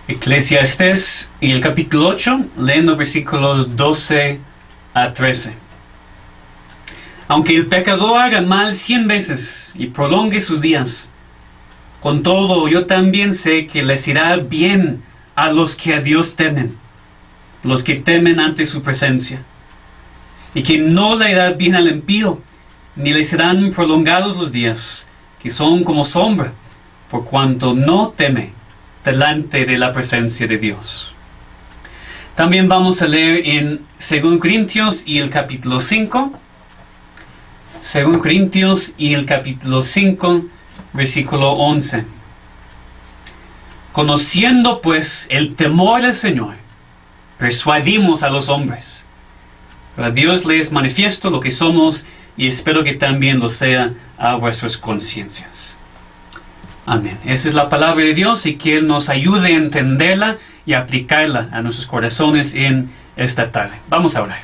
Eclesiastés y el capítulo 8, leyendo versículos 12 a 13. Aunque el pecador haga mal 100 veces y prolongue sus días, con todo yo también sé que les irá bien a los que a Dios temen, los que temen ante su presencia, y que no le irá bien al impío, ni le serán prolongados los días, que son como sombra, por cuanto no teme delante de la presencia de Dios. También vamos a leer en 2 Corintios y el capítulo 5. 2 Corintios y el capítulo 5, versículo 11. Conociendo pues el temor del Señor, persuadimos a los hombres. Pero a Dios les es manifiesto lo que somos, y espero que también lo sea a vuestras conciencias. Amén. Esa es la palabra de Dios y que Él nos ayude a entenderla y aplicarla a nuestros corazones en esta tarde. Vamos a orar.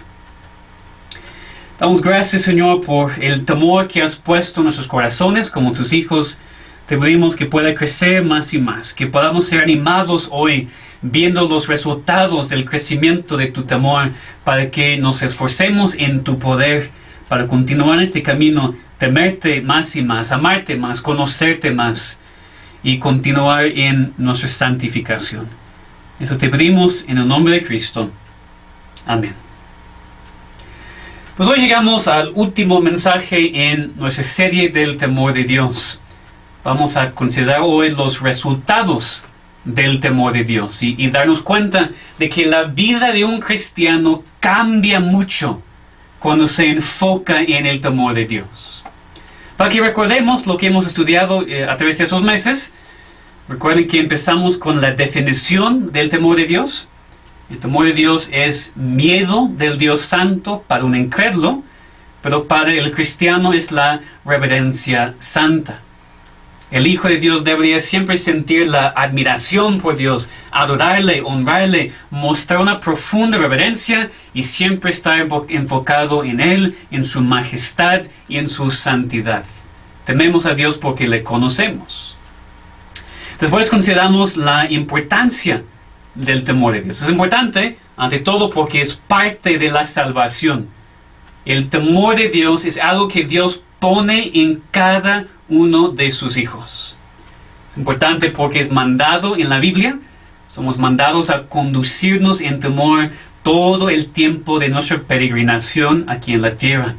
Damos gracias, Señor, por el temor que has puesto en nuestros corazones como tus hijos. Te pedimos que pueda crecer más y más, que podamos ser animados hoy viendo los resultados del crecimiento de tu temor, para que nos esforcemos en tu poder para continuar este camino, temerte más y más, amarte más, conocerte más y continuar en nuestra santificación. Eso te pedimos en el nombre de Cristo. Amén. Pues hoy llegamos al último mensaje en nuestra serie del temor de Dios. Vamos a considerar hoy los resultados del temor de Dios y darnos cuenta de que la vida de un cristiano cambia mucho cuando se enfoca en el temor de Dios. Para que recordemos lo que hemos estudiado a través de esos meses, recuerden que empezamos con la definición del temor de Dios. El temor de Dios es miedo del Dios Santo para un incrédulo, pero para el cristiano es la reverencia santa. El Hijo de Dios debería siempre sentir la admiración por Dios, adorarle, honrarle, mostrar una profunda reverencia y siempre estar enfocado en Él, en su majestad y en su santidad. Tememos a Dios porque le conocemos. Después consideramos la importancia del temor de Dios. Es importante, ante todo, porque es parte de la salvación. El temor de Dios es algo que Dios pone en cada uno de sus hijos. Es importante porque es mandado en la Biblia. Somos mandados a conducirnos en temor todo el tiempo de nuestra peregrinación aquí en la tierra.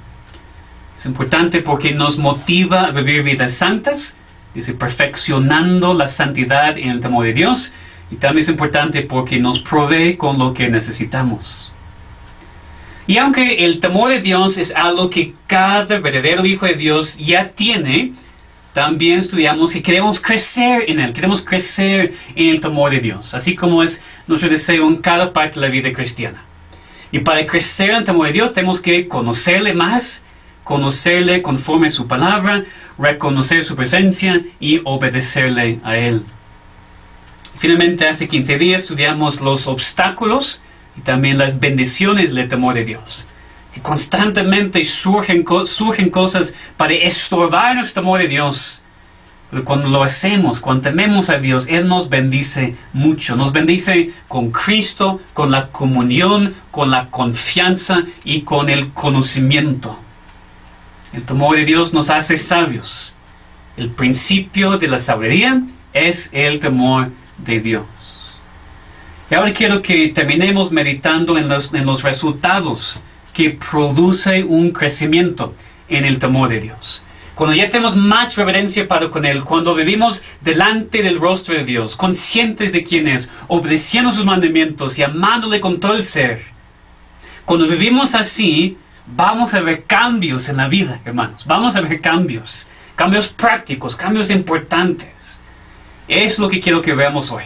Es importante porque nos motiva a vivir vidas santas, dice, perfeccionando la santidad en el temor de Dios. Y también es importante porque nos provee con lo que necesitamos. Y aunque el temor de Dios es algo que cada verdadero hijo de Dios ya tiene, también estudiamos que queremos crecer en él, queremos crecer en el temor de Dios, así como es nuestro deseo en cada parte de la vida cristiana. Y para crecer en el temor de Dios tenemos que conocerle más, conocerle conforme a su palabra, reconocer su presencia y obedecerle a Él. Finalmente, hace 15 días estudiamos los obstáculos y también las bendiciones del temor de Dios. Que constantemente surgen cosas para estorbar nuestro temor de Dios. Pero cuando lo hacemos, cuando tememos a Dios, Él nos bendice mucho. Nos bendice con Cristo, con la comunión, con la confianza y con el conocimiento. El temor de Dios nos hace sabios. El principio de la sabiduría es el temor de Dios. Y ahora quiero que terminemos meditando en los resultados que produce un crecimiento en el temor de Dios. Cuando ya tenemos más reverencia para con Él, cuando vivimos delante del rostro de Dios, conscientes de quién es, obedeciendo sus mandamientos y amándole con todo el ser. Cuando vivimos así, vamos a ver cambios en la vida, hermanos. Vamos a ver cambios prácticos, cambios importantes. Es lo que quiero que veamos hoy.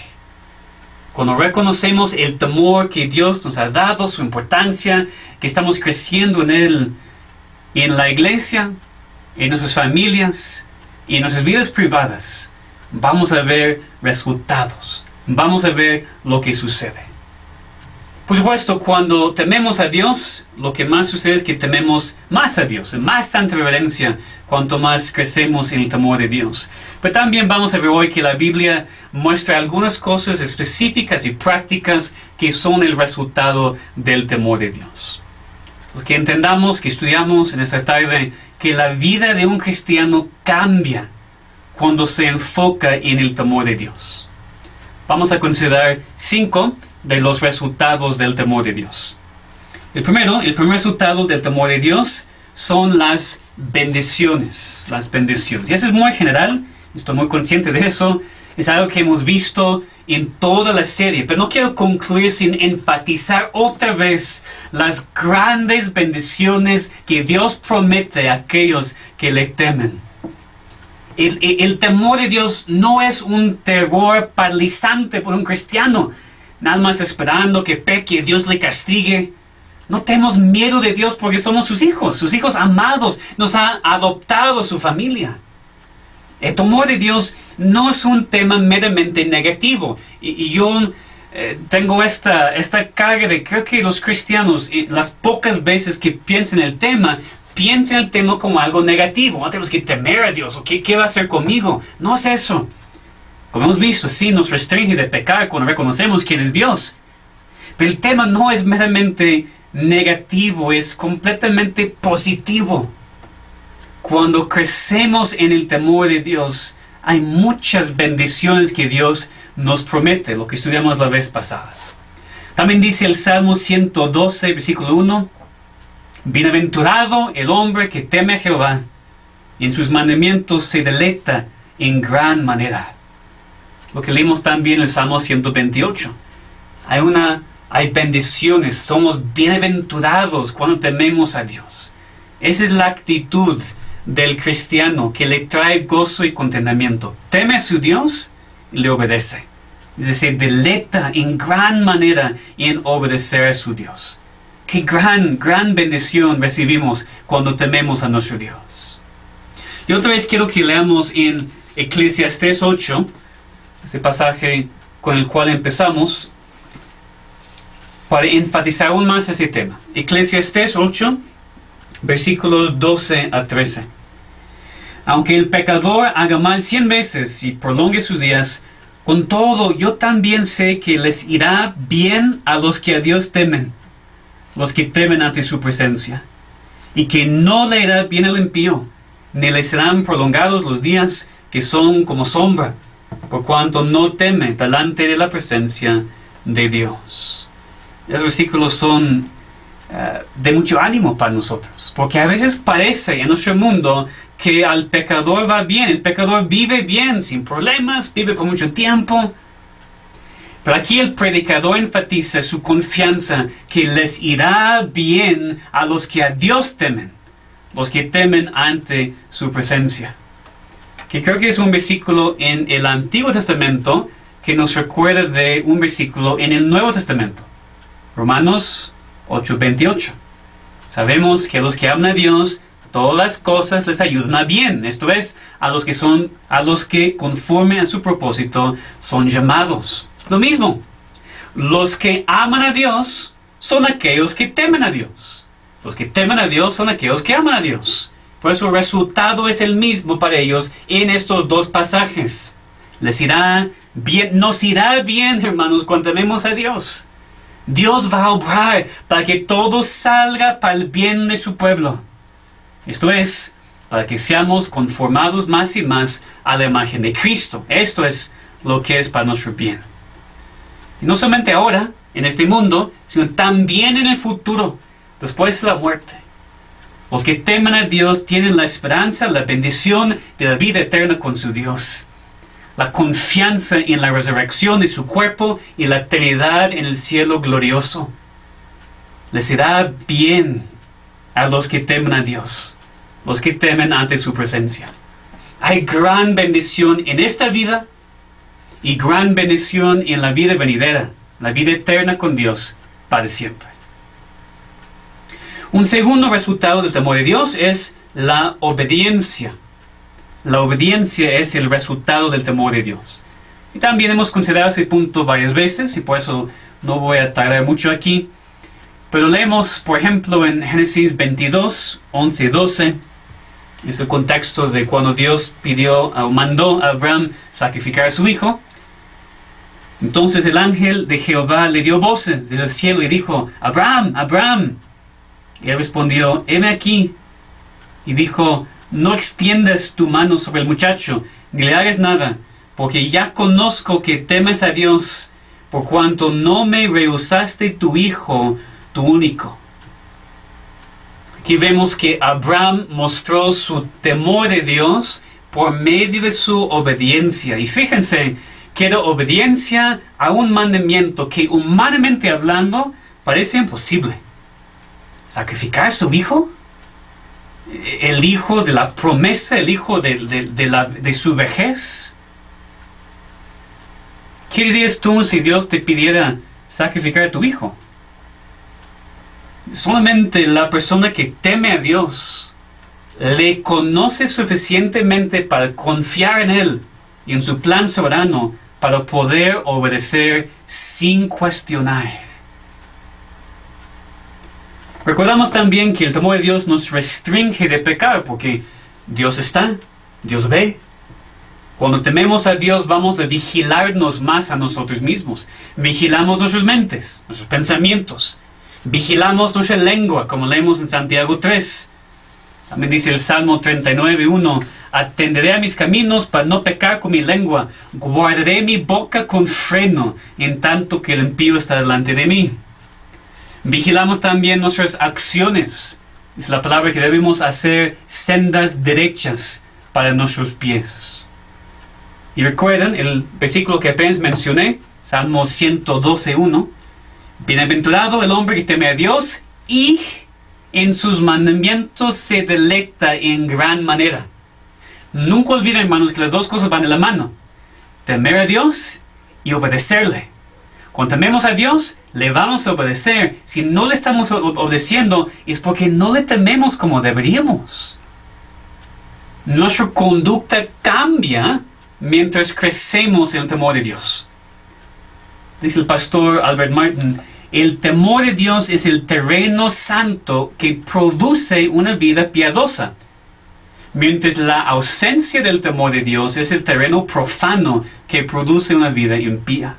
Cuando reconocemos el temor que Dios nos ha dado, su importancia, que estamos creciendo en Él, en la iglesia, en nuestras familias y en nuestras vidas privadas, vamos a ver resultados. Vamos a ver lo que sucede. Por supuesto, cuando tememos a Dios, lo que más sucede es que tememos más a Dios, más tanta reverencia, cuanto más crecemos en el temor de Dios. Pero también vamos a ver hoy que la Biblia muestra algunas cosas específicas y prácticas que son el resultado del temor de Dios. Pues que entendamos, que estudiamos en esta tarde, que la vida de un cristiano cambia cuando se enfoca en el temor de Dios. Vamos a considerar 5 de los resultados del temor de Dios. El primer resultado del temor de Dios son las bendiciones. Las bendiciones. Y eso es muy general, estoy muy consciente de eso. Es algo que hemos visto en toda la serie, pero no quiero concluir sin enfatizar otra vez las grandes bendiciones que Dios promete a aquellos que le temen. El temor de Dios no es un terror paralizante por un cristiano, nada más esperando que peque y Dios le castigue. No tenemos miedo de Dios porque somos sus hijos amados, nos ha adoptado su familia. El temor de Dios no es un tema meramente negativo. Y yo tengo esta carga de, creo que los cristianos, las pocas veces que piensan el tema como algo negativo. No tenemos que temer a Dios, o ¿qué va a hacer conmigo? No es eso. Como hemos visto, sí nos restringe de pecar cuando reconocemos quién es Dios. Pero el tema no es meramente negativo, es completamente positivo. Cuando crecemos en el temor de Dios, hay muchas bendiciones que Dios nos promete, lo que estudiamos la vez pasada. También dice el Salmo 112, versículo 1, bienaventurado el hombre que teme a Jehová, y en sus mandamientos se deleita en gran manera. Lo que leímos también en el Salmo 128. Hay bendiciones, somos bienaventurados cuando tememos a Dios. Esa es la actitud del cristiano que le trae gozo y contentamiento. Teme a su Dios y le obedece. Es decir, deleita en gran manera en obedecer a su Dios. Qué gran bendición recibimos cuando tememos a nuestro Dios. Y otra vez quiero que leamos en Eclesiastés 8, este pasaje con el cual empezamos, para enfatizar aún más ese tema. Eclesiastés 8, versículos 12 a 13. Aunque el pecador haga mal 100 veces y prolongue sus días, con todo yo también sé que les irá bien a los que a Dios temen, los que temen ante su presencia, y que no le irá bien al impío, ni le serán prolongados los días que son como sombra, por cuanto no teme delante de la presencia de Dios. Los versículos son de mucho ánimo para nosotros, porque a veces parece en nuestro mundo que al pecador va bien, el pecador vive bien, sin problemas, vive por mucho tiempo. Pero aquí el predicador enfatiza su confianza que les irá bien a los que a Dios temen, los que temen ante su presencia. Que creo que es un versículo en el Antiguo Testamento que nos recuerda de un versículo en el Nuevo Testamento. Romanos 8:28. Sabemos que a los que aman a Dios, todas las cosas les ayudan a bien. Esto es, a los que conforme a su propósito son llamados. Lo mismo, los que aman a Dios son aquellos que temen a Dios. Los que temen a Dios son aquellos que aman a Dios. Por eso el resultado es el mismo para ellos en estos dos pasajes. Les irá bien, nos irá bien, hermanos, cuando amemos a Dios. Dios va a obrar para que todo salga para el bien de su pueblo. Esto es, para que seamos conformados más y más a la imagen de Cristo. Esto es lo que es para nuestro bien. Y no solamente ahora, en este mundo, sino también en el futuro, después de la muerte. Los que temen a Dios tienen la esperanza, la bendición de la vida eterna con su Dios. La confianza en la resurrección de su cuerpo y la eternidad en el cielo glorioso. Les irá bien a los que temen a Dios, los que temen ante su presencia. Hay gran bendición en esta vida y gran bendición en la vida venidera, la vida eterna con Dios para siempre. Un segundo resultado del temor de Dios es la obediencia. La obediencia es el resultado del temor de Dios. Y también hemos considerado ese punto varias veces y por eso no voy a tardar mucho aquí. Pero leemos, por ejemplo, en Génesis 22, 11 y 12. Es el contexto de cuando Dios mandó a Abraham sacrificar a su hijo. Entonces el ángel de Jehová le dio voces desde el cielo y dijo: Abraham, Abraham. Y él respondió: heme aquí. Y dijo: no extiendas tu mano sobre el muchacho, ni le hagas nada, porque ya conozco que temes a Dios, por cuanto no me rehusaste tu hijo, tu único. Aquí vemos que Abraham mostró su temor de Dios por medio de su obediencia. Y fíjense que era obediencia a un mandamiento que, humanamente hablando, parece imposible. ¿Sacrificar a su hijo? El hijo de la promesa, el hijo de su vejez. ¿Qué dirías tú si Dios te pidiera sacrificar a tu hijo? Solamente la persona que teme a Dios le conoce suficientemente para confiar en Él y en su plan soberano para poder obedecer sin cuestionar. Recordamos también que el temor de Dios nos restringe de pecar, porque Dios está, Dios ve. Cuando tememos a Dios, vamos a vigilarnos más a nosotros mismos. Vigilamos nuestras mentes, nuestros pensamientos. Vigilamos nuestra lengua, como leemos en Santiago 3. También dice el Salmo 39:1: atenderé a mis caminos para no pecar con mi lengua. Guardaré mi boca con freno, en tanto que el impío está delante de mí. Vigilamos también nuestras acciones. Es la palabra que debemos hacer sendas derechas para nuestros pies. Y recuerden el versículo que apenas mencioné, Salmo 112:1. Bienaventurado el hombre que teme a Dios y en sus mandamientos se deleita en gran manera. Nunca olviden, hermanos, que las dos cosas van de la mano: temer a Dios y obedecerle. Cuando tememos a Dios, le vamos a obedecer. Si no le estamos obedeciendo, es porque no le tememos como deberíamos. Nuestra conducta cambia mientras crecemos en el temor de Dios. Dice el pastor Albert Martin: el temor de Dios es el terreno santo que produce una vida piadosa, mientras la ausencia del temor de Dios es el terreno profano que produce una vida impía.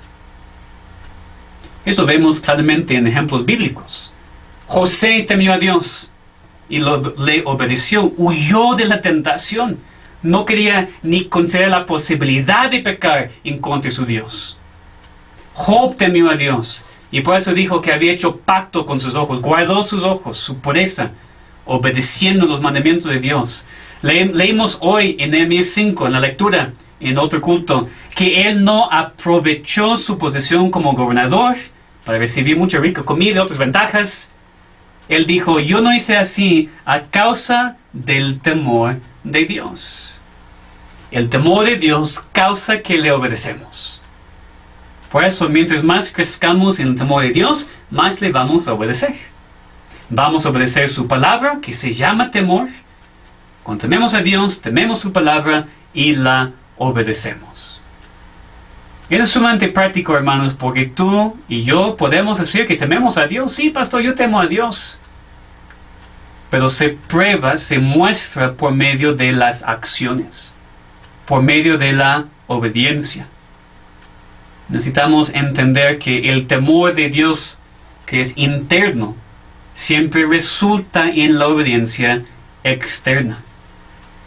Esto vemos claramente en ejemplos bíblicos. José temió a Dios y le obedeció, huyó de la tentación. No quería ni considerar la posibilidad de pecar en contra de su Dios. Job temió a Dios y por eso dijo que había hecho pacto con sus ojos, guardó sus ojos, su pureza, obedeciendo los mandamientos de Dios. Leímos hoy en Nehemías 5, en la lectura, en otro culto, que él no aprovechó su posición como gobernador para recibir mucha rica comida y otras ventajas. Él dijo: yo no hice así a causa del temor de Dios. El temor de Dios causa que le obedecemos. Por eso, mientras más crezcamos en el temor de Dios, más le vamos a obedecer. Vamos a obedecer su palabra, que se llama temor. Cuando tememos a Dios, tememos su palabra y la obedecemos. Eso es sumamente práctico, hermanos, porque tú y yo podemos decir que tememos a Dios. Sí, pastor, yo temo a Dios. Pero se prueba, se muestra por medio de las acciones, por medio de la obediencia. Necesitamos entender que el temor de Dios, que es interno, siempre resulta en la obediencia externa.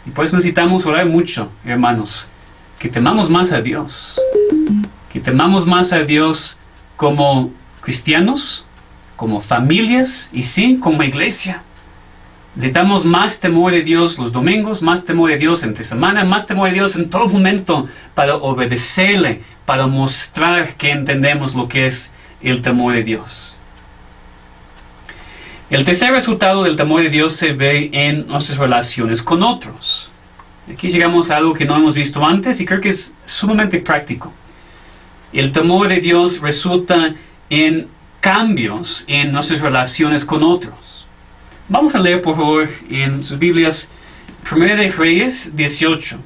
Y por eso necesitamos orar mucho, hermanos, que temamos más a Dios. Que temamos más a Dios como cristianos, como familias y sí, como iglesia. Necesitamos más temor de Dios los domingos, más temor de Dios entre semana, más temor de Dios en todo momento para obedecerle, para mostrar que entendemos lo que es el temor de Dios. El tercer resultado del temor de Dios se ve en nuestras relaciones con otros. Aquí llegamos a algo que no hemos visto antes y creo que es sumamente práctico. El temor de Dios resulta en cambios en nuestras relaciones con otros. Vamos a leer, por favor, en sus Biblias, 1 de Reyes 18.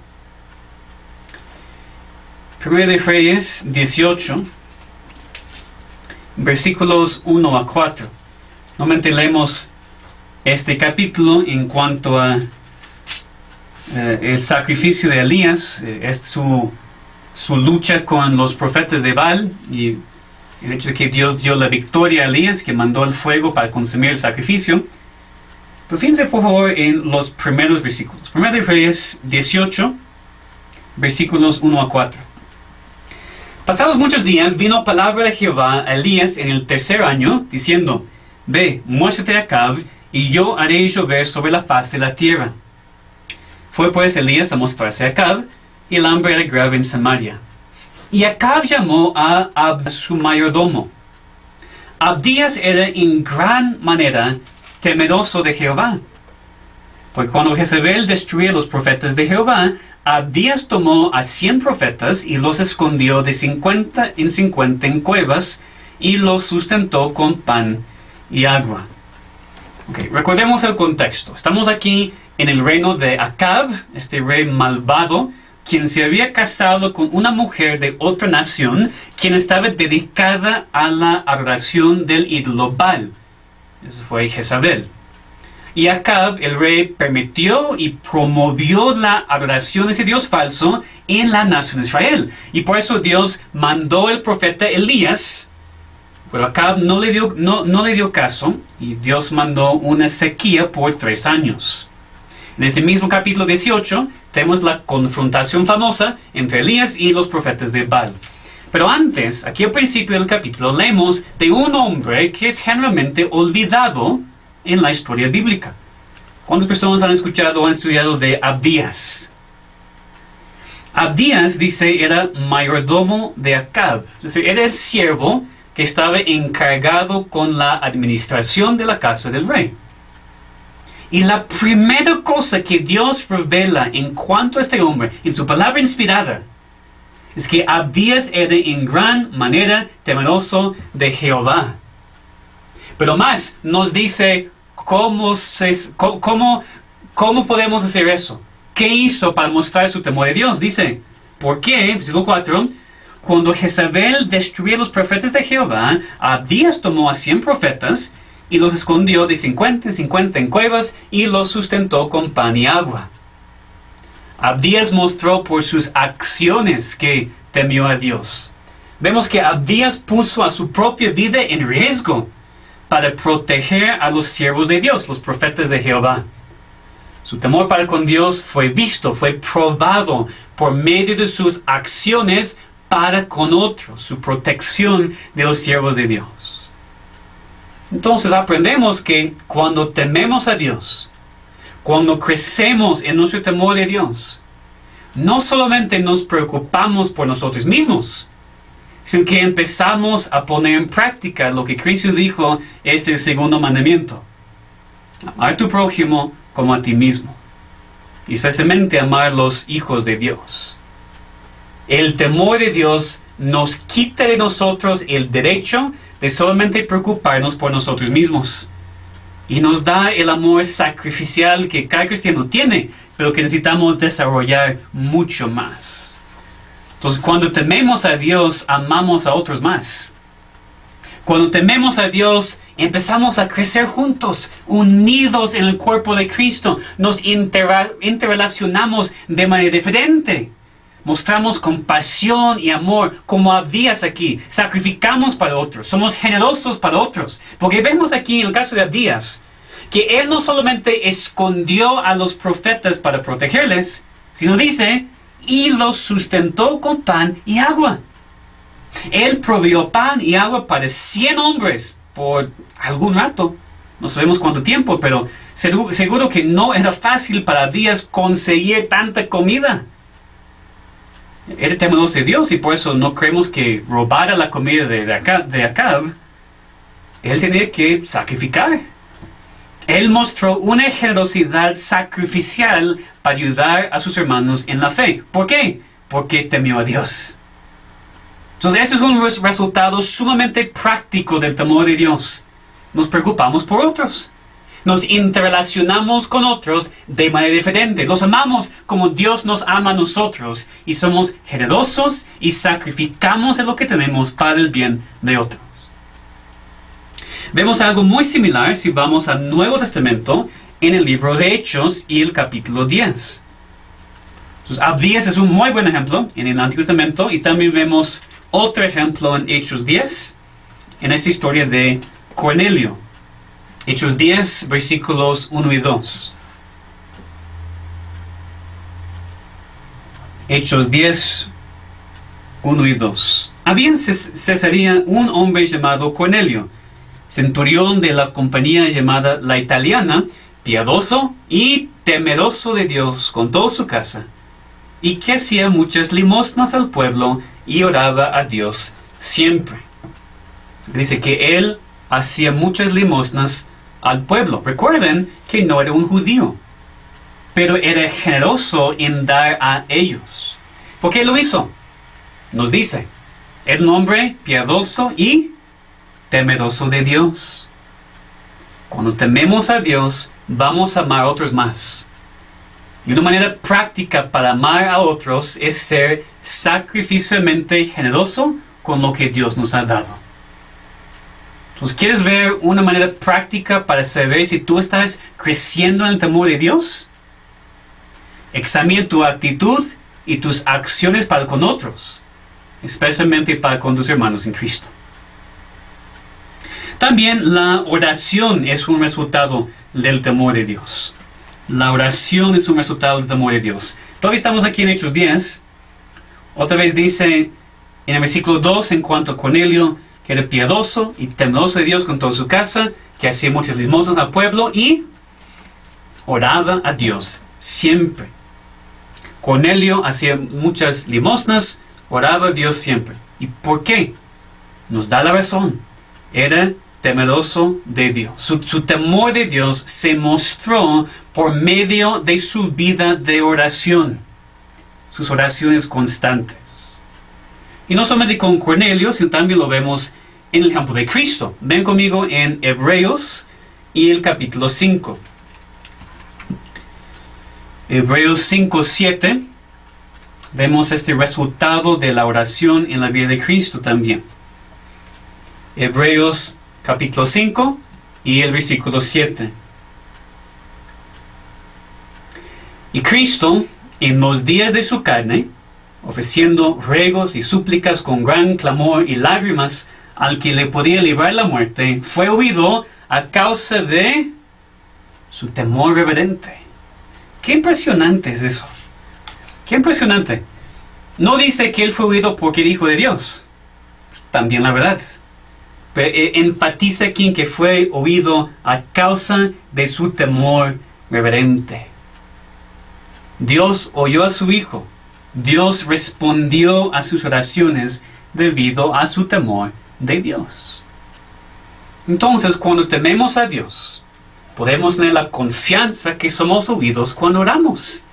1 de Reyes 18. versículos 1 a 4. Normalmente leemos este capítulo en cuanto a el sacrificio de Elías, es su lucha con los profetas de Baal y el hecho de que Dios dio la victoria a Elías, que mandó el fuego para consumir el sacrificio. Pero fíjense por favor en los primeros versículos. 1 Reyes 18, versículos 1 a 4. Pasados muchos días vino palabra de Jehová a Elías en el tercer año, diciendo: Ve, muéstrate a Acab, y yo haré llover sobre la faz de la tierra. Fue pues Elías a mostrarse a Acab, y el hambre era grave en Samaria. Y Acab llamó a Abdías su mayordomo. Abdías era en gran manera temeroso de Jehová. Porque cuando Jezabel destruía a los profetas de Jehová, Abdías tomó a 100 profetas y los escondió de 50 en 50 en cuevas y los sustentó con pan y agua. Okay, recordemos el contexto. Estamos aquí en el reino de Acab, este rey malvado, quien se había casado con una mujer de otra nación, quien estaba dedicada a la adoración del ídolo Baal. Eso fue Jezabel. Y Acab, el rey, permitió y promovió la adoración de ese Dios falso en la nación de Israel. Y por eso Dios mandó el profeta Elías, pero Acab no le dio caso, y Dios mandó una sequía por 3 años. En ese mismo capítulo 18 tenemos la confrontación famosa entre Elías y los profetas de Baal. Pero antes, aquí al principio del capítulo, leemos de un hombre que es generalmente olvidado en la historia bíblica. ¿Cuántas personas han escuchado o han estudiado de Abdías? Abdías, dice, era mayordomo de Acab. Es decir, era el siervo que estaba encargado con la administración de la casa del rey. Y la primera cosa que Dios revela en cuanto a este hombre, en su palabra inspirada, es que Abdías era en gran manera temeroso de Jehová. Pero más, nos dice cómo podemos hacer eso. ¿Qué hizo para mostrar su temor de Dios? Dice, ¿por qué? Versículo 4, cuando Jezabel destruyó a los profetas de Jehová, Abdías tomó a 100 profetas y los escondió de 50 en 50 en cuevas y los sustentó con pan y agua. Abdías mostró por sus acciones que temió a Dios. Vemos que Abdías puso a su propia vida en riesgo para proteger a los siervos de Dios, los profetas de Jehová. Su temor para con Dios fue visto, fue probado por medio de sus acciones para con otros, su protección de los siervos de Dios. Entonces aprendemos que cuando tememos a Dios, cuando crecemos en nuestro temor de Dios, no solamente nos preocupamos por nosotros mismos, sino que empezamos a poner en práctica lo que Cristo dijo es el segundo mandamiento: amar a tu prójimo como a ti mismo, y especialmente amar a los hijos de Dios. El temor de Dios nos quita de nosotros el derecho de solamente preocuparnos por nosotros mismos, y nos da el amor sacrificial que cada cristiano tiene, pero que necesitamos desarrollar mucho más. Entonces, cuando tememos a Dios, amamos a otros más. Cuando tememos a Dios, empezamos a crecer juntos, unidos en el cuerpo de Cristo. Nos interrelacionamos de manera diferente. Mostramos compasión y amor como Abdías aquí. Sacrificamos para otros. Somos generosos para otros. Porque vemos aquí en el caso de Abdías que él no solamente escondió a los profetas para protegerles, sino dice, y los sustentó con pan y agua. Él proveyó pan y agua para 100 hombres por algún rato. No sabemos cuánto tiempo, pero seguro que no era fácil para Abdías conseguir tanta comida. Era temeroso de Dios y por eso no creemos que robara la comida de Acab. Él tenía que sacrificar. Él mostró una generosidad sacrificial para ayudar a sus hermanos en la fe. ¿Por qué? Porque temió a Dios. Entonces, ese es un resultado sumamente práctico del temor de Dios. Nos preocupamos por otros. Nos interrelacionamos con otros de manera diferente. Los amamos como Dios nos ama a nosotros. Y somos generosos y sacrificamos de lo que tenemos para el bien de otros. Vemos algo muy similar si vamos al Nuevo Testamento en el libro de Hechos y el capítulo 10. Entonces, Abdías es un muy buen ejemplo en el Antiguo Testamento, y también vemos otro ejemplo en Hechos 10, en esa historia de Cornelio. Hechos 10, versículos 1 y 2. Hechos 10, 1 y 2. Había en Cesarea un hombre llamado Cornelio, centurión de la compañía llamada La Italiana, piadoso y temeroso de Dios con toda su casa, y que hacía muchas limosnas al pueblo y oraba a Dios siempre. Dice que él hacía muchas limosnas al pueblo. Recuerden que no era un judío, pero era generoso en dar a ellos. ¿Por qué lo hizo? Nos dice, era un hombre piadoso y temeroso de Dios. Cuando tememos a Dios, vamos a amar a otros más. Y una manera práctica para amar a otros es ser sacrificialmente generoso con lo que Dios nos ha dado. Entonces, ¿quieres ver una manera práctica para saber si tú estás creciendo en el temor de Dios? Examina tu actitud y tus acciones para con otros, especialmente para con tus hermanos en Cristo. También la oración es un resultado del temor de Dios. La oración es un resultado del temor de Dios. Todavía estamos aquí en Hechos 10. Otra vez dice en el versículo 2, en cuanto a Cornelio, que era piadoso y temeroso de Dios con toda su casa, que hacía muchas limosnas al pueblo y oraba a Dios siempre. Cornelio hacía muchas limosnas, oraba a Dios siempre. ¿Y por qué? Nos da la razón. Era temeroso de Dios. Su temor de Dios se mostró por medio de su vida de oración. Sus oraciones constantes. Y no solamente con Cornelio, sino también lo vemos en el ejemplo de Cristo. Ven conmigo en Hebreos y el capítulo 5. Hebreos 5, 7. Vemos este resultado de la oración en la vida de Cristo también. Hebreos capítulo 5 y el versículo 7. Y Cristo, en los días de su carne, ofreciendo ruegos y súplicas con gran clamor y lágrimas al que le podía librar la muerte, fue oído a causa de su temor reverente. Qué impresionante es eso. Qué impresionante. No dice que él fue oído porque era hijo de Dios. También la verdad. Pero enfatiza aquí en que fue oído a causa de su temor reverente. Dios oyó a su hijo. Dios respondió a sus oraciones debido a su temor de Dios. Entonces, cuando tememos a Dios, podemos tener la confianza que somos oídos cuando oramos,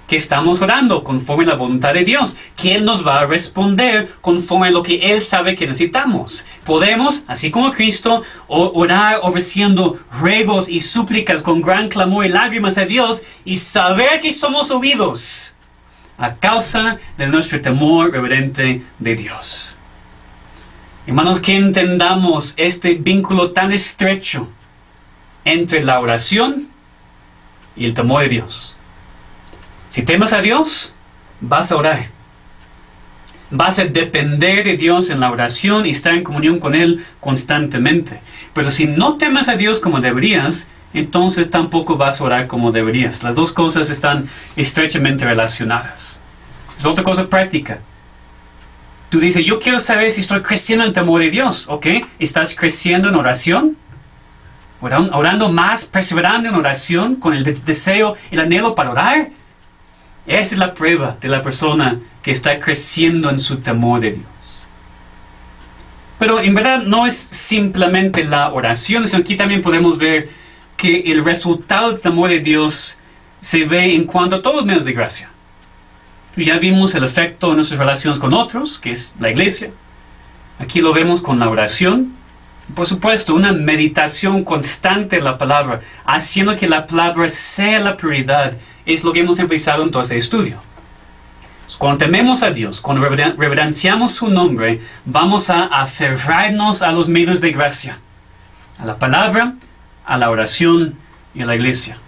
que estamos orando conforme a la voluntad de Dios, que Él nos va a responder conforme a lo que Él sabe que necesitamos. Podemos, así como Cristo, orar ofreciendo ruegos y súplicas con gran clamor y lágrimas a Dios y saber que somos oídos a causa de nuestro temor reverente de Dios. Hermanos, que entendamos este vínculo tan estrecho entre la oración y el temor de Dios. Si temes a Dios, vas a orar. Vas a depender de Dios en la oración y estar en comunión con Él constantemente. Pero si no temes a Dios como deberías, entonces tampoco vas a orar como deberías. Las dos cosas están estrechamente relacionadas. Es otra cosa práctica. Tú dices, yo quiero saber si estoy creciendo en el temor de Dios. ¿Ok? ¿Estás creciendo en oración? Orando más, perseverando en oración, con el deseo, el anhelo para orar. Esa es la prueba de la persona que está creciendo en su temor de Dios. Pero en verdad no es simplemente la oración, sino aquí también podemos ver que el resultado del temor de Dios se ve en cuanto a todos los medios de gracia. Ya vimos el efecto en nuestras relaciones con otros, que es la iglesia. Aquí lo vemos con la oración. Por supuesto, una meditación constante en la palabra, haciendo que la palabra sea la prioridad, es lo que hemos empezado en todo este estudio. Cuando tememos a Dios, cuando reverenciamos su nombre, vamos a aferrarnos a los medios de gracia. a la palabra, a la oración y a la iglesia.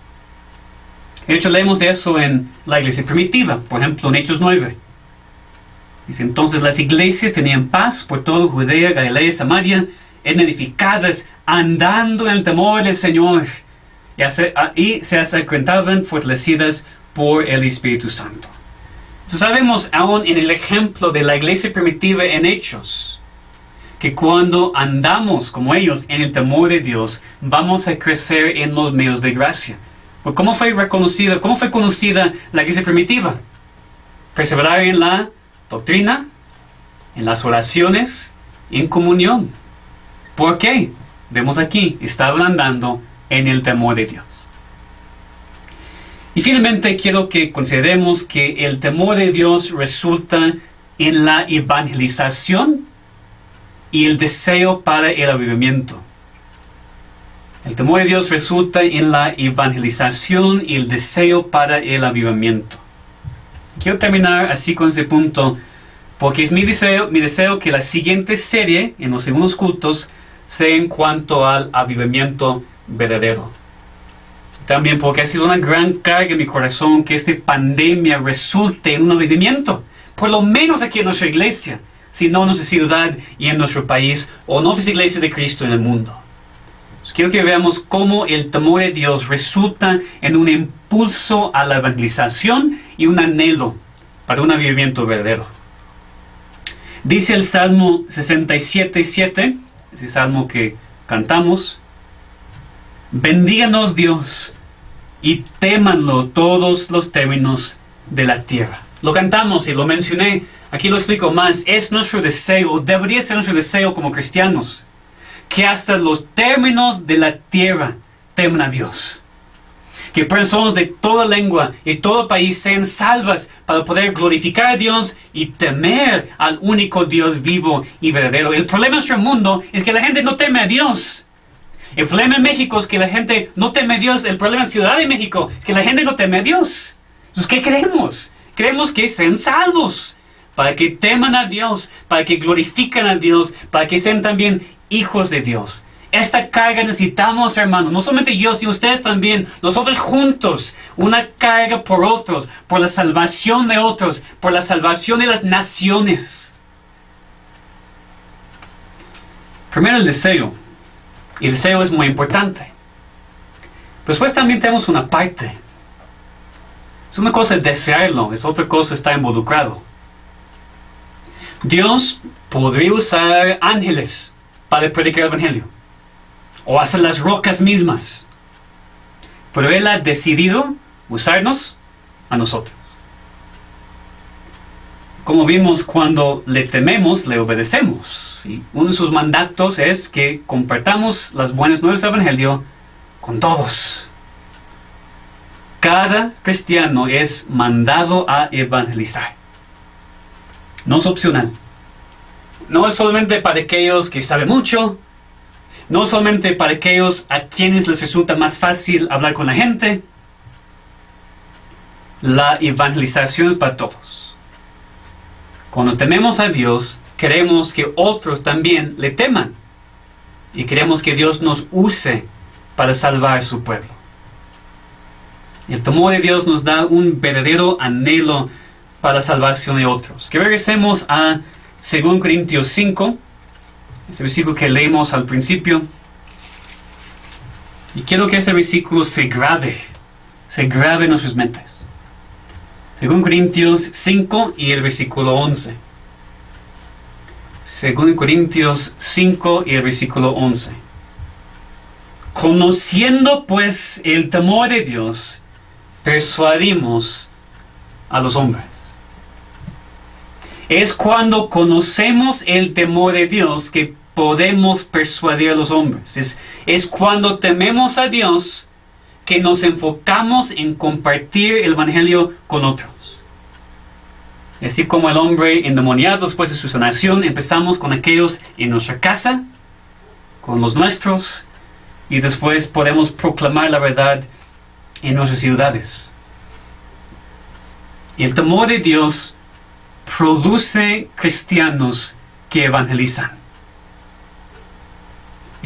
De hecho, leemos de eso en la iglesia primitiva, por ejemplo, en Hechos 9. Dice, entonces las iglesias tenían paz por toda Judea, Galilea y Samaria, eran edificadas, andando en el temor del Señor, y se acercaban fortalecidas por el Espíritu Santo. Entonces sabemos aún en el ejemplo de la iglesia primitiva en Hechos, que cuando andamos como ellos en el temor de Dios, vamos a crecer en los medios de gracia. ¿Cómo fue conocida la iglesia primitiva? Perseverar en la doctrina, en las oraciones, en comunión. ¿Por qué? Vemos aquí, estaban andando en el temor de Dios. Y finalmente quiero que consideremos que el temor de Dios resulta en la evangelización y el deseo para el avivamiento. El temor de Dios resulta en la evangelización y el deseo para el avivamiento. Quiero terminar así con ese punto, porque es mi deseo que la siguiente serie, en los segundos cultos, sea en cuanto al avivamiento verdadero. También porque ha sido una gran carga en mi corazón que esta pandemia resulte en un avivamiento, por lo menos aquí en nuestra iglesia, si no en nuestra ciudad y en nuestro país, o en otras iglesias de Cristo en el mundo. Quiero que veamos cómo el temor de Dios resulta en un impulso a la evangelización y un anhelo para un avivamiento verdadero. Dice el Salmo 67:7, ese salmo que cantamos: bendíganos Dios y témanlo todos los términos de la tierra. Lo cantamos y lo mencioné, aquí lo explico más. Es nuestro deseo, debería ser nuestro deseo como cristianos, que hasta los términos de la tierra teman a Dios. Que personas de toda lengua y todo país sean salvas para poder glorificar a Dios y temer al único Dios vivo y verdadero. El problema en nuestro mundo es que la gente no teme a Dios. El problema en México es que la gente no teme a Dios. El problema en Ciudad de México es que la gente no teme a Dios. Entonces, ¿qué queremos? Queremos que sean salvos, para que teman a Dios, para que glorifiquen a Dios, para que sean también hijos de Dios. Esta carga necesitamos, hermanos, no solamente yo, sino ustedes también, nosotros juntos, una carga por otros, por la salvación de otros, por la salvación de las naciones. Primero el deseo. Y el deseo es muy importante. Después también tenemos una parte. Es una cosa desearlo, es otra cosa estar involucrado. Dios podría usar ángeles para predicar el Evangelio, o hasta las rocas mismas, pero Él ha decidido usarnos a nosotros. Como vimos, cuando le tememos, le obedecemos. Y uno de sus mandatos es que compartamos las buenas nuevas del Evangelio con todos. Cada cristiano es mandado a evangelizar. No es opcional. No es solamente para aquellos que saben mucho. No es solamente para aquellos a quienes les resulta más fácil hablar con la gente. La evangelización es para todos. Cuando tememos a Dios, queremos que otros también le teman. Y queremos que Dios nos use para salvar a su pueblo. El temor de Dios nos da un verdadero anhelo para la salvación de otros. Que regresemos a 2 Corintios 5, este versículo que leímos al principio. Y quiero que este versículo se grabe en nuestras mentes. 2 Corintios 5 y el versículo 11. 2 Corintios 5 y el versículo 11. Conociendo pues el temor de Dios, persuadimos a los hombres. Es cuando conocemos el temor de Dios que podemos persuadir a los hombres. Es cuando tememos a Dios que nos enfocamos en compartir el Evangelio con otros. Así como el hombre endemoniado después de su sanación, empezamos con aquellos en nuestra casa, con los nuestros, y después podemos proclamar la verdad en nuestras ciudades. Y el temor de Dios produce cristianos que evangelizan.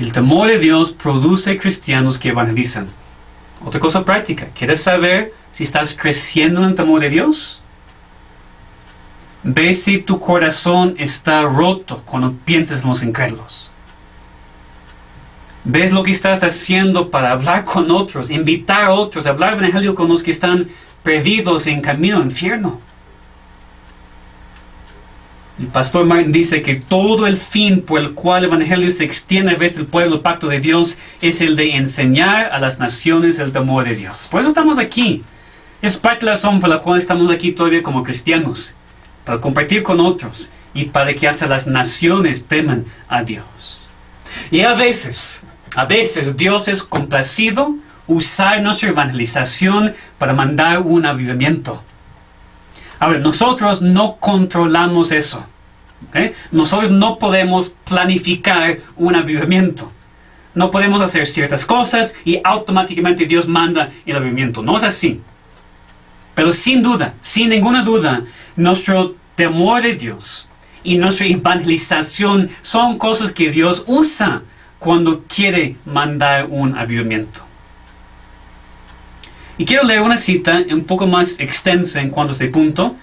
El temor de Dios produce cristianos que evangelizan. Otra cosa práctica. ¿Quieres saber si estás creciendo en el temor de Dios? Ve si tu corazón está roto cuando piensas en los incrédulos. ¿Ves lo que estás haciendo para hablar con otros, invitar a otros, hablar del evangelio con los que están perdidos en camino al infierno? El pastor Martin dice que todo el fin por el cual el evangelio se extiende a través del pueblo, el pacto de Dios, es el de enseñar a las naciones el temor de Dios. Por eso estamos aquí. Es parte de la razón por la cual estamos aquí todavía como cristianos, para compartir con otros y para que hasta las naciones teman a Dios. Y a veces Dios es complacido usar nuestra evangelización para mandar un avivamiento. Ahora, nosotros no controlamos eso. ¿Okay? Nosotros no podemos planificar un avivamiento. No podemos hacer ciertas cosas y automáticamente Dios manda el avivamiento. No es así. Pero sin duda, sin ninguna duda, nuestro temor de Dios y nuestra evangelización son cosas que Dios usa cuando quiere mandar un avivamiento. Y quiero leer una cita un poco más extensa en cuanto a este punto.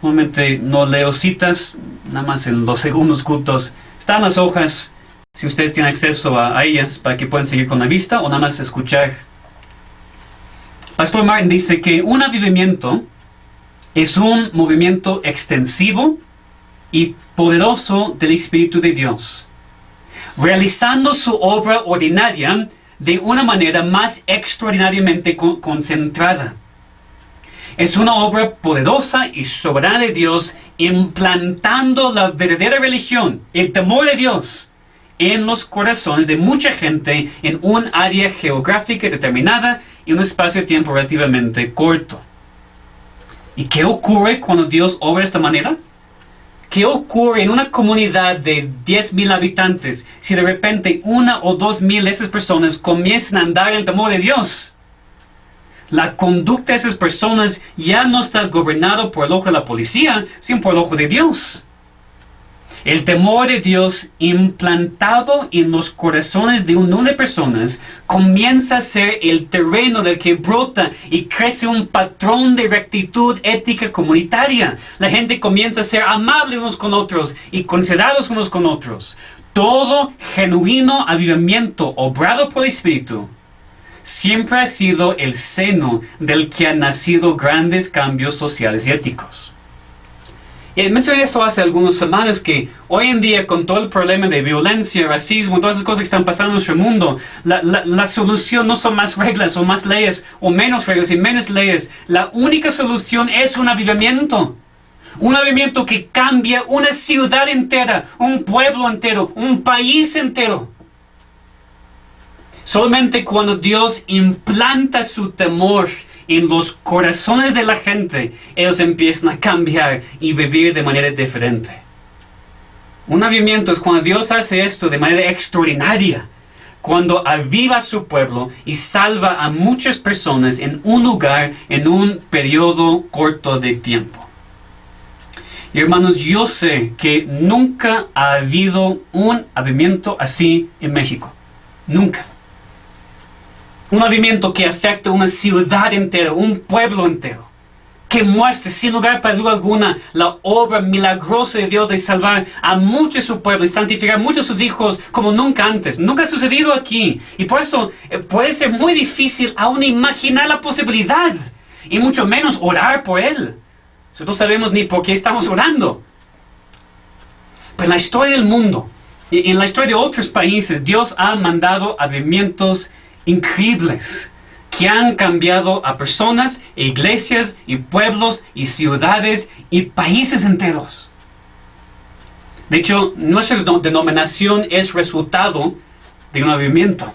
Normalmente no leo citas, nada más en los segundos cultos. Están las hojas, si ustedes tienen acceso a ellas, para que puedan seguir con la vista o nada más escuchar. Pastor Martin dice que un avivamiento es un movimiento extensivo y poderoso del Espíritu de Dios, realizando su obra ordinaria de una manera más extraordinariamente concentrada. Es una obra poderosa y soberana de Dios, implantando la verdadera religión, el temor de Dios, en los corazones de mucha gente en un área geográfica determinada y un espacio de tiempo relativamente corto. ¿Y qué ocurre cuando Dios obra de esta manera? ¿Qué ocurre en una comunidad de 10,000 habitantes si de repente 1 o 2,000 de esas personas comienzan a andar en el temor de Dios? La conducta de esas personas ya no está gobernada por el ojo de la policía, sino por el ojo de Dios. El temor de Dios implantado en los corazones de un número de personas comienza a ser el terreno del que brota y crece un patrón de rectitud ética comunitaria. La gente comienza a ser amable unos con otros y considerados unos con otros. Todo genuino avivamiento obrado por el Espíritu siempre ha sido el seno del que han nacido grandes cambios sociales y éticos. Y mencioné esto hace algunas semanas, que hoy en día, con todo el problema de violencia, racismo, todas esas cosas que están pasando en nuestro mundo, la solución no son más reglas o más leyes, o menos reglas y menos leyes. La única solución es un avivamiento. Un avivamiento que cambia una ciudad entera, un pueblo entero, un país entero. Solamente cuando Dios implanta su temor en los corazones de la gente, ellos empiezan a cambiar y vivir de manera diferente. Un avivamiento es cuando Dios hace esto de manera extraordinaria, cuando aviva a su pueblo y salva a muchas personas en un lugar, en un periodo corto de tiempo. Y hermanos, yo sé que nunca ha habido un avivamiento así en México. Nunca. Un avivamiento que afecta a una ciudad entera, un pueblo entero, que muestre sin lugar para duda alguna la obra milagrosa de Dios de salvar a mucho de su pueblo y santificar a muchos de sus hijos como nunca antes. Nunca ha sucedido aquí. Y por eso puede ser muy difícil aún imaginar la posibilidad, y mucho menos orar por él. Nosotros no sabemos ni por qué estamos orando. Pero en la historia del mundo, y en la historia de otros países, Dios ha mandado avivamientos increíbles que han cambiado a personas, iglesias y pueblos y ciudades y países enteros. De hecho, nuestra denominación es resultado de un avivamiento.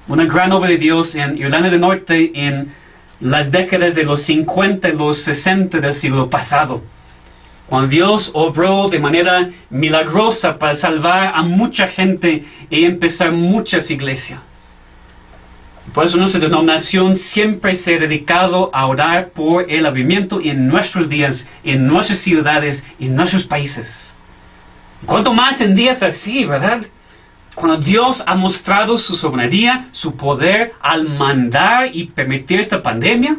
Una gran obra de Dios en Irlanda del Norte en las décadas de los 50 y los 60 del siglo pasado, cuando Dios obró de manera milagrosa para salvar a mucha gente y empezar muchas iglesias. Por eso nuestra denominación siempre se ha dedicado a orar por el avivamiento en nuestros días, en nuestras ciudades, en nuestros países. Cuanto más en días así, ¿verdad? Cuando Dios ha mostrado su soberanía, su poder al mandar y permitir esta pandemia.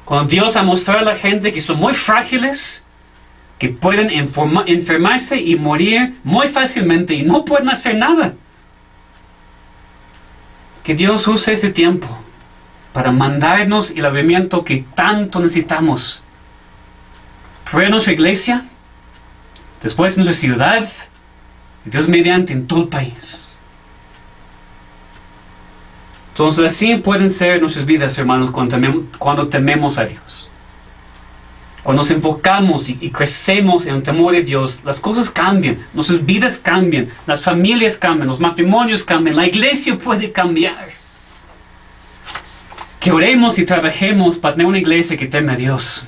Cuando Dios ha mostrado a la gente que son muy frágiles, que pueden enfermarse y morir muy fácilmente y no pueden hacer nada. Que Dios use este tiempo para mandarnos el avivamiento que tanto necesitamos. Primero en nuestra iglesia, después en nuestra ciudad, y Dios mediante en todo el país. Entonces así pueden ser nuestras vidas, hermanos, cuando tememos a Dios. Cuando nos enfocamos y crecemos en el temor de Dios, las cosas cambian, nuestras vidas cambian, las familias cambian, los matrimonios cambian, la iglesia puede cambiar. Que oremos y trabajemos para tener una iglesia que teme a Dios.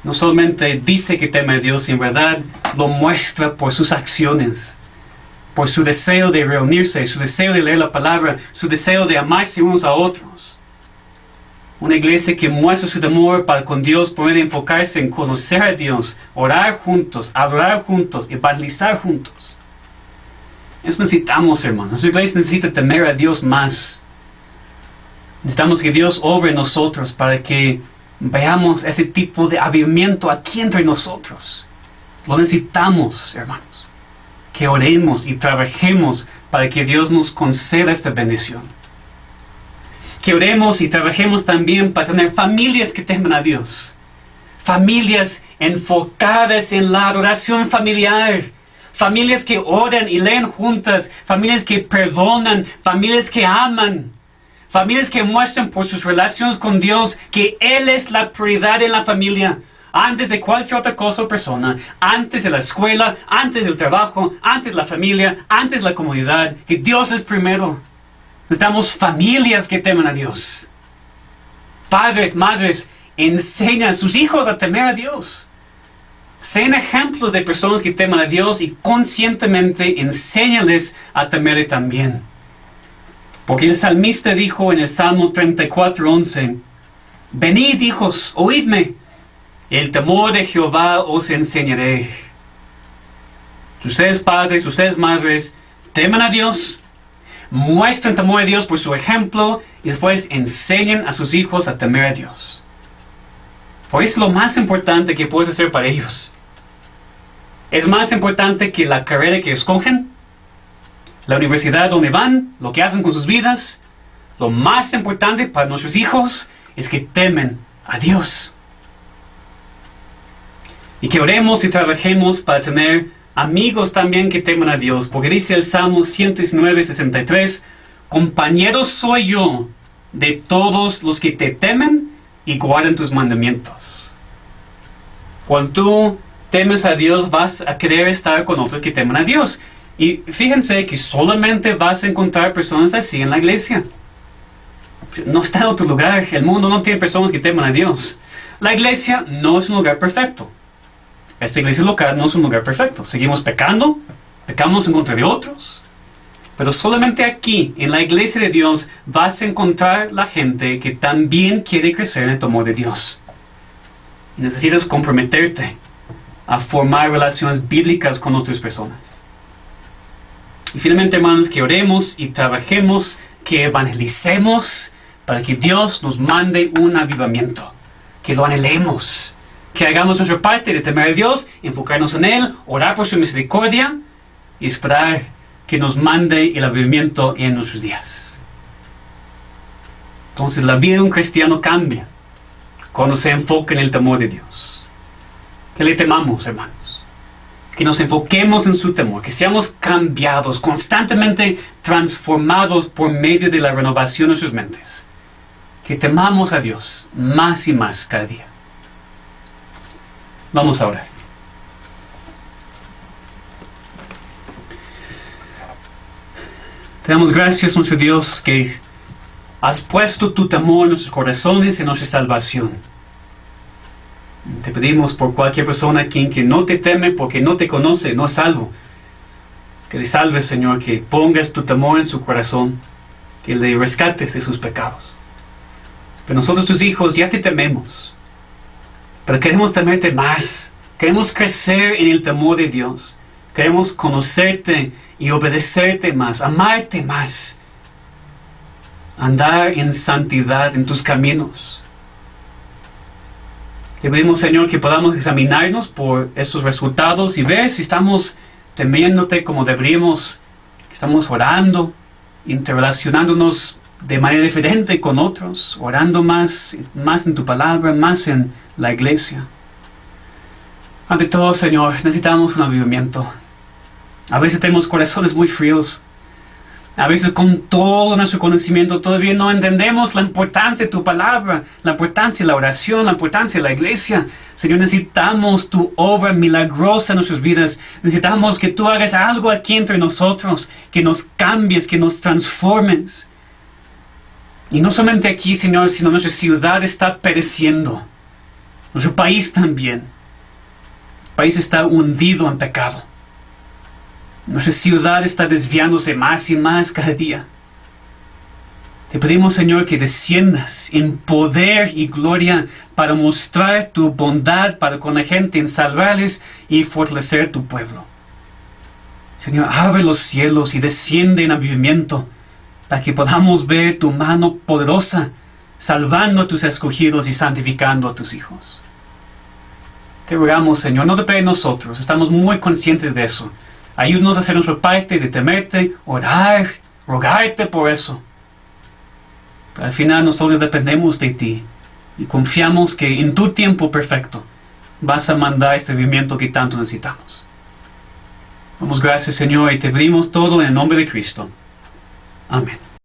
No solamente dice que teme a Dios, en verdad lo muestra por sus acciones, por su deseo de reunirse, su deseo de leer la palabra, su deseo de amarse unos a otros. Una iglesia que muestra su temor para con Dios puede enfocarse en conocer a Dios, orar juntos, adorar juntos, evangelizar juntos. Eso necesitamos, hermanos. Nuestra iglesia necesita temer a Dios más. Necesitamos que Dios obre en nosotros para que veamos ese tipo de avivamiento aquí entre nosotros. Lo necesitamos, hermanos. Que oremos y trabajemos para que Dios nos conceda esta bendición. Que oremos y trabajemos también para tener familias que teman a Dios. Familias enfocadas en la adoración familiar. Familias que oran y leen juntas. Familias que perdonan. Familias que aman. Familias que muestran por sus relaciones con Dios que Él es la prioridad en la familia. Antes de cualquier otra cosa o persona. Antes de la escuela. Antes del trabajo. Antes de la familia. Antes de la comunidad. Que Dios es primero. Necesitamos familias que teman a Dios. Padres, madres, enseñan a sus hijos a temer a Dios. Sean ejemplos de personas que teman a Dios y conscientemente enséñales a temerle también. Porque el salmista dijo en el Salmo 34:11, venid, hijos, oídme, el temor de Jehová os enseñaré. Ustedes padres, ustedes madres, teman a Dios, muestren temor a Dios por su ejemplo y después enseñen a sus hijos a temer a Dios. Por eso es lo más importante que puedes hacer para ellos. Es más importante que la carrera que escogen, la universidad donde van, lo que hacen con sus vidas. Lo más importante para nuestros hijos es que temen a Dios. Y que oremos y trabajemos para tener amigos también que teman a Dios. Porque dice el Salmo 119:63, compañero soy yo de todos los que te temen y guardan tus mandamientos. Cuando tú temes a Dios, vas a querer estar con otros que temen a Dios. Y fíjense que solamente vas a encontrar personas así en la iglesia. No está en otro lugar. El mundo no tiene personas que teman a Dios. La iglesia no es un lugar perfecto. Esta iglesia local no es un lugar perfecto. Seguimos pecando, pecamos en contra de otros. Pero solamente aquí, en la iglesia de Dios, vas a encontrar la gente que también quiere crecer en el temor de Dios. Y necesitas comprometerte a formar relaciones bíblicas con otras personas. Y finalmente, hermanos, que oremos y trabajemos, que evangelicemos para que Dios nos mande un avivamiento. Que lo anhelemos. Que hagamos nuestra parte de temer a Dios, enfocarnos en Él, orar por su misericordia y esperar que nos mande el avivamiento en nuestros días. Entonces la vida de un cristiano cambia cuando se enfoca en el temor de Dios. Que le temamos, hermanos. Que nos enfoquemos en su temor, que seamos cambiados, constantemente transformados por medio de la renovación de sus mentes. Que temamos a Dios más y más cada día. Vamos a orar. Te damos gracias, nuestro Dios, que has puesto tu temor en nuestros corazones y en nuestra salvación. Te pedimos por cualquier persona que no te teme porque no te conoce, no es salvo. Que le salves, Señor, que pongas tu temor en su corazón, que le rescates de sus pecados. Pero nosotros, tus hijos, ya te tememos. Pero queremos temerte más. Queremos crecer en el temor de Dios. Queremos conocerte y obedecerte más, amarte más, andar en santidad en tus caminos. Te pedimos, Señor, que podamos examinarnos por estos resultados y ver si estamos temiéndote como deberíamos, que estamos orando, interrelacionándonos de manera diferente con otros, orando más en tu palabra, más en la iglesia. Ante todo, Señor, necesitamos un avivamiento. A veces tenemos corazones muy fríos. A veces con todo nuestro conocimiento todavía no entendemos la importancia de tu palabra, la importancia de la oración, la importancia de la iglesia. Señor, necesitamos tu obra milagrosa en nuestras vidas. Necesitamos que tú hagas algo aquí entre nosotros, que nos cambies, que nos transformes. Y no solamente aquí, Señor, sino nuestra ciudad está pereciendo. Nuestro país también. El país está hundido en pecado. Nuestra ciudad está desviándose más y más cada día. Te pedimos, Señor, que desciendas en poder y gloria para mostrar tu bondad para con la gente, en salvarles y fortalecer tu pueblo. Señor, abre los cielos y desciende en avivamiento para que podamos ver tu mano poderosa salvando a tus escogidos y santificando a tus hijos. Te rogamos, Señor, no depende de nosotros, estamos muy conscientes de eso. Ayúdanos a hacer nuestra parte de temerte, orar, rogarte por eso. Pero al final nosotros dependemos de ti y confiamos que en tu tiempo perfecto vas a mandar este avivamiento que tanto necesitamos. Damos gracias, Señor, y te pedimos todo en el nombre de Cristo. Amén.